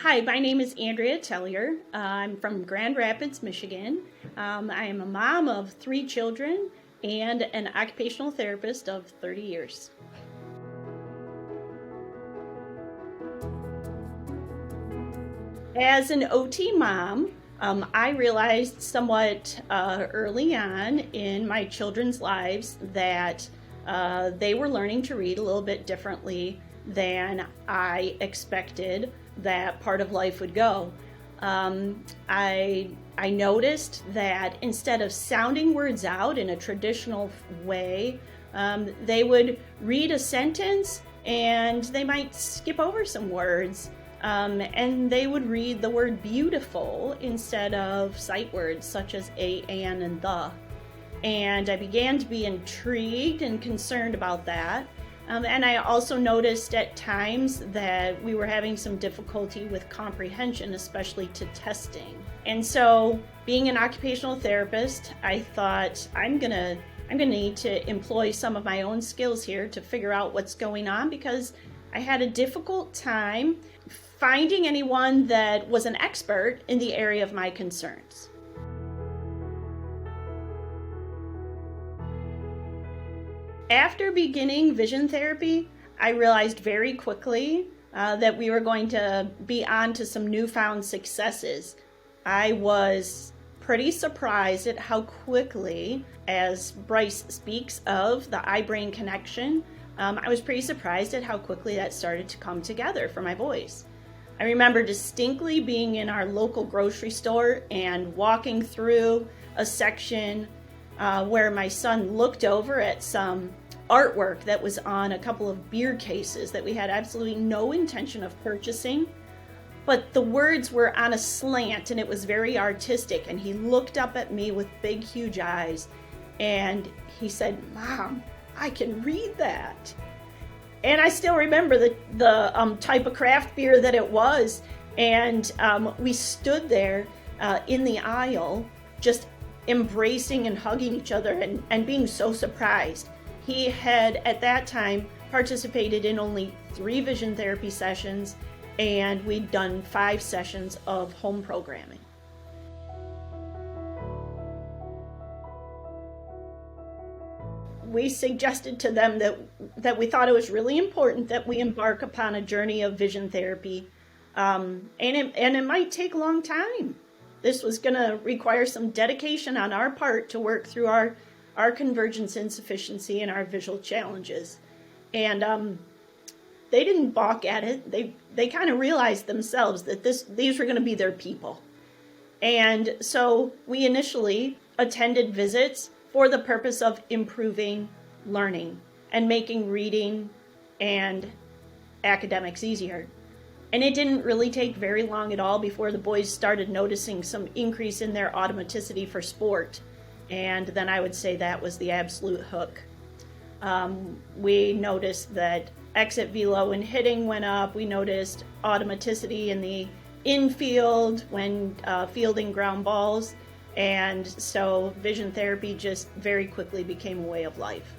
Hi, my name is Andrea Tellier. I'm from Grand Rapids, Michigan. I am a mom of 3 children and an occupational therapist of 30 years. As an OT mom, I realized somewhat early on in my children's lives that they were learning to read a little bit differently than I expected that part of life would go. I noticed that instead of sounding words out in a traditional way, they would read a sentence and they might skip over some words. And they would read the word beautiful instead of sight words such as a, an, and the. And I began to be intrigued and concerned about that. And I also noticed at times that we were having some difficulty with comprehension, especially to testing. And so, being an occupational therapist, I thought I'm gonna need to employ some of my own skills here to figure out what's going on, because I had a difficult time finding anyone that was an expert in the area of my concerns. After beginning vision therapy, I realized very quickly that we were going to be on to some newfound successes. I was pretty surprised at how quickly, as Bryce speaks of the eye-brain connection, I was pretty surprised at how quickly that started to come together for my boys. I remember distinctly being in our local grocery store and walking through a section where my son looked over at some artwork that was on a couple of beer cases that we had absolutely no intention of purchasing. But the words were on a slant and it was very artistic, and he looked up at me with big, huge eyes and he said, "Mom, I can read that." And I still remember the type of craft beer that it was. And we stood there in the aisle just embracing and hugging each other and being so surprised. He had at that time participated in only 3 vision therapy sessions, and we'd done 5 sessions of home programming. We suggested to them that we thought it was really important that we embark upon a journey of vision therapy, and it might take a long time. This was going to require some dedication on our part to work through our convergence insufficiency and our visual challenges. And they didn't balk at it. They kind of realized themselves that these were going to be their people. And so we initially attended visits for the purpose of improving learning and making reading and academics easier. And it didn't really take very long at all before the boys started noticing some increase in their automaticity for sport. And then I would say that was the absolute hook. We noticed that exit velo when hitting went up. We noticed automaticity in the infield when fielding ground balls. And so vision therapy just very quickly became a way of life.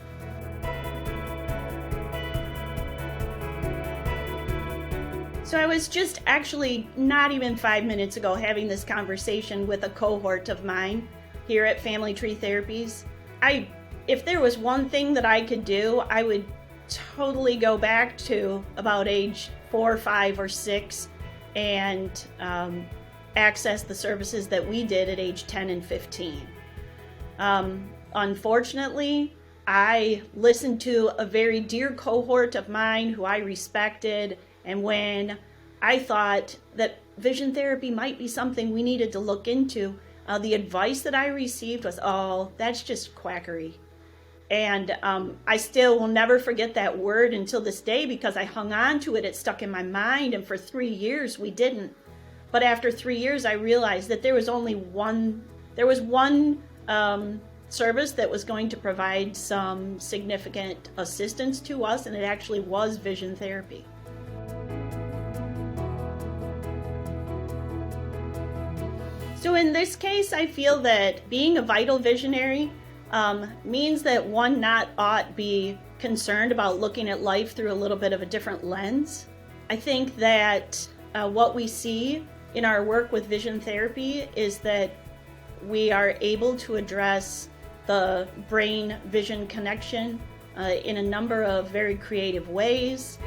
So I was just actually not even 5 minutes ago having this conversation with a cohort of mine here at Family Tree Therapies. If there was one thing that I could do, I would totally go back to about age 4, 5, or 6 and access the services that we did at age 10 and 15. Unfortunately, I listened to a very dear cohort of mine who I respected, and when I thought that vision therapy might be something we needed to look into, the advice that I received was, "Oh, that's just quackery." And I still will never forget that word until this day, because I hung on to it. It stuck in my mind, and for 3 years we didn't. But after 3 years, I realized that there was one service that was going to provide some significant assistance to us, and it actually was vision therapy. So in this case, I feel that being a vital visionary means that one ought be concerned about looking at life through a little bit of a different lens. I think that What we see in our work with vision therapy is that we are able to address the brain-vision connection in a number of very creative ways.